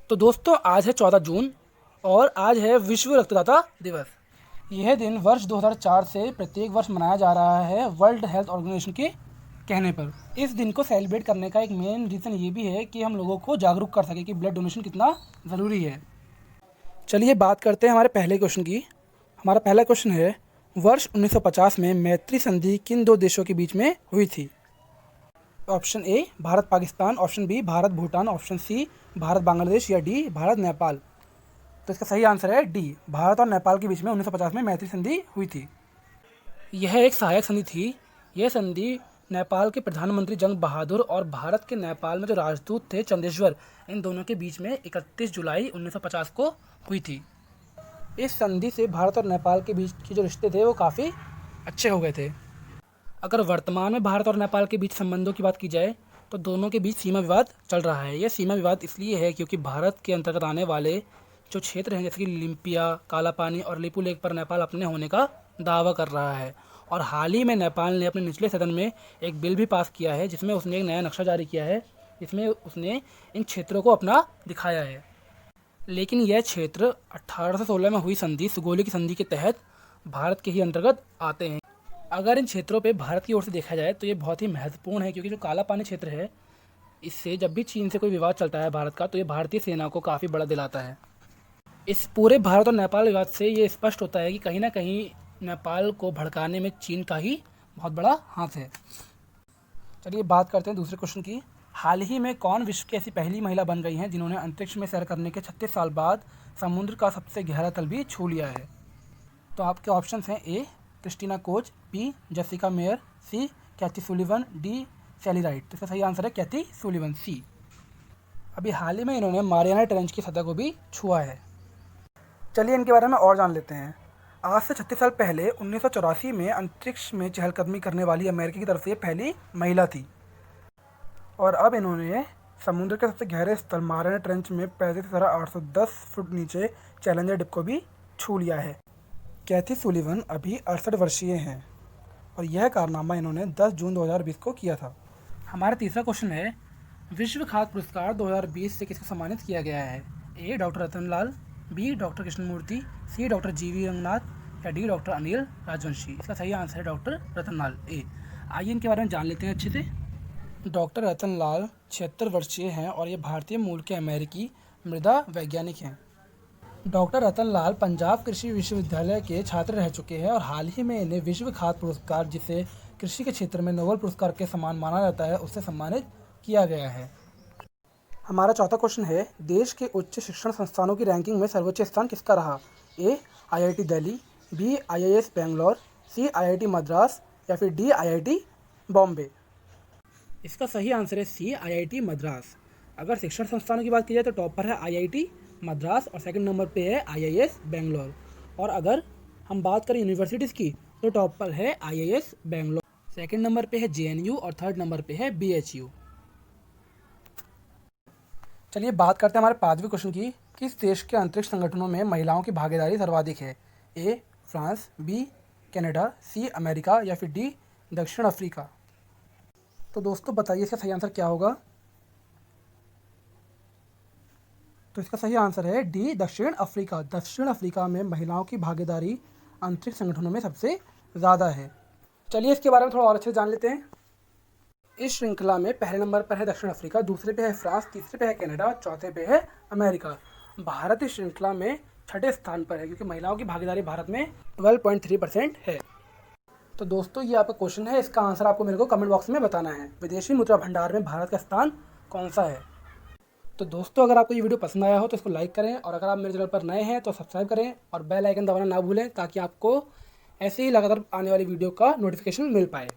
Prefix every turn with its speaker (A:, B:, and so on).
A: तो दोस्तों आज है 14 जून और आज है विश्व रक्तदाता दिवस। यह दिन वर्ष 2004 से प्रत्येक वर्ष मनाया जा रहा है वर्ल्ड हेल्थ ऑर्गेनाइजेशन के कहने पर। इस दिन को सेलिब्रेट करने का एक मेन रीज़न ये भी है कि हम लोगों को जागरूक कर सके कि ब्लड डोनेशन कितना ज़रूरी है। चलिए बात करते हैं हमारे पहले क्वेश्चन की। हमारा पहला क्वेश्चन है, वर्ष 1950 में मैत्री संधि किन दो देशों के बीच में हुई थी? Option A Bharat Pakistan, option B Bharat Bhutan, option C Bharat Bangladesh या डी भारत नेपाल। तो इसका सही आंसर है डी, भारत और नेपाल के बीच में 1950 में मैत्री संधि हुई थी। यह एक सहायक संधि थी। यह संधि नेपाल के प्रधानमंत्री जंग बहादुर और भारत के नेपाल में जो राजदूत थे चंदेश्वर, इन दोनों के बीच में 31 जुलाई 1950 को हुई थी। इस संधि से भारत और नेपाल के बीच के जो रिश्ते थे वो काफ़ी अच्छे हो गए थे। अगर वर्तमान में भारत और नेपाल के बीच संबंधों की बात की जाए तो दोनों के बीच सीमा विवाद चल रहा है। यह सीमा विवाद इसलिए है क्योंकि भारत के अंतर्गत आने वाले जो क्षेत्र हैं जैसे कि लिम्पिया, कालापानी और लिपू लेक पर नेपाल अपने होने का दावा कर रहा है। और हाल ही में नेपाल ने अपने निचले सदन में एक बिल भी पास किया है जिसमें उसने एक नया नक्शा जारी किया है, जिसमें उसने इन क्षेत्रों को अपना दिखाया है। लेकिन यह क्षेत्र 1816 में हुई संधि, सुगौली की संधि के तहत भारत के ही अंतर्गत आते हैं। अगर इन क्षेत्रों पे भारत की ओर से देखा जाए तो ये बहुत ही महत्वपूर्ण है, क्योंकि जो काला पानी क्षेत्र है इससे जब भी चीन से कोई विवाद चलता है भारत का तो ये भारतीय सेना को काफ़ी बड़ा दिलाता है। इस पूरे भारत और नेपाल विवाद से ये स्पष्ट होता है कि कहीं ना कहीं नेपाल को भड़काने में चीन का ही बहुत बड़ा हाथ है। चलिए बात करते हैं दूसरे क्वेश्चन की। हाल ही में कौन विश्व की ऐसी पहली महिला बन गई हैं जिन्होंने अंतरिक्ष में सैर करने के 36 साल बाद समुद्र का सबसे गहरा तल भी छू लिया है? तो आपके ऑप्शंस हैं, A Christina Koch, B Jessica Meir, C Kathy Sullivan, D Sally Ride. तो इसका सही आंसर है कैथी सुलिवन, सी। अभी हाल ही में इन्होंने मारियाना ट्रेंच की सतह को भी छुआ है। चलिए इनके बारे में और जान लेते हैं। आज से 36 साल पहले 1984 में अंतरिक्ष में चहलकदमी करने वाली अमेरिका की तरफ से पहली महिला थी। और अब इन्होंने समुद्र के सबसे गहरे स्थल मारियाना ट्रेंच में पैसे की तरह 810 फुट नीचे चैलेंजर डिप को भी छू लिया है। कैथी सुलिवन अभी 68 वर्षीय हैं और यह कारनामा इन्होंने 10 जून 2020 को किया था। हमारा तीसरा क्वेश्चन है, विश्व खाद्य पुरस्कार 2020 से किसको सम्मानित किया गया है? ए डॉक्टर रतन लाल, बी डॉक्टर कृष्णमूर्ति, सी डॉक्टर जीवी रंगनाथ या डी डॉक्टर अनिल राजवंशी। इसका सही आंसर है डॉक्टर रतन लाल, ए। आइए इनके बारे में जान लेते हैं अच्छे से। डॉक्टर रतन लाल 76 वर्षीय हैं और ये भारतीय मूल के अमेरिकी मृदा वैज्ञानिक हैं। डॉक्टर रतन लाल पंजाब कृषि विश्वविद्यालय के छात्र रह चुके हैं और हाल ही में इन्हें विश्व खाद्य पुरस्कार, जिसे कृषि के क्षेत्र में नोबेल पुरस्कार के समान माना जाता है, उससे सम्मानित किया गया है। हमारा चौथा क्वेश्चन है, देश के उच्च शिक्षण संस्थानों की रैंकिंग में सर्वोच्च स्थान किसका रहा? A IIT Delhi, B IIS Bangalore, C IIT Madras या फिर डी IIT बॉम्बे। इसका सही आंसर है सी IIT मद्रास। अगर शिक्षण संस्थानों की बात की जाए तो टॉप पर है IIT मद्रास और सेकंड नंबर पे है IIS बेंगलोर। और अगर हम बात करें यूनिवर्सिटीज़ की तो टॉप पर है IIS बेंगलोर, सेकंड नंबर पे है JNU और थर्ड नंबर पे है BHU। चलिए बात करते हैं हमारे पांचवें क्वेश्चन की। किस देश के अंतरिक्ष संगठनों में महिलाओं की भागीदारी सर्वाधिक है? A France, B Canada, C America या फिर डी दक्षिण अफ्रीका। तो दोस्तों बताइए इसका सही आंसर क्या होगा? तो इसका सही आंसर है डी दक्षिण अफ्रीका। दक्षिण अफ्रीका में महिलाओं की भागीदारी अंतरिक्ष संगठनों में सबसे ज़्यादा है। चलिए इसके बारे में थोड़ा और अच्छे से जान लेते हैं। इस श्रृंखला में पहले नंबर पर है दक्षिण अफ्रीका, दूसरे पे है फ्रांस, तीसरे पे है कनाडा और चौथे पे है अमेरिका। भारत इस श्रृंखला में छठे स्थान पर है क्योंकि महिलाओं की भागीदारी भारत में 12.3% है। तो दोस्तों ये आपका क्वेश्चन है, इसका आंसर आपको मेरे को कमेंट बॉक्स में बताना है। विदेशी मुद्रा भंडार में भारत का स्थान कौन सा है? तो दोस्तों अगर आपको ये वीडियो पसंद आया हो तो इसको लाइक करें और अगर आप मेरे चैनल पर नए हैं तो सब्सक्राइब करें और बेल आइकन दबाना ना भूलें ताकि आपको ऐसे ही लगातार आने वाली वीडियो का नोटिफिकेशन मिल पाए।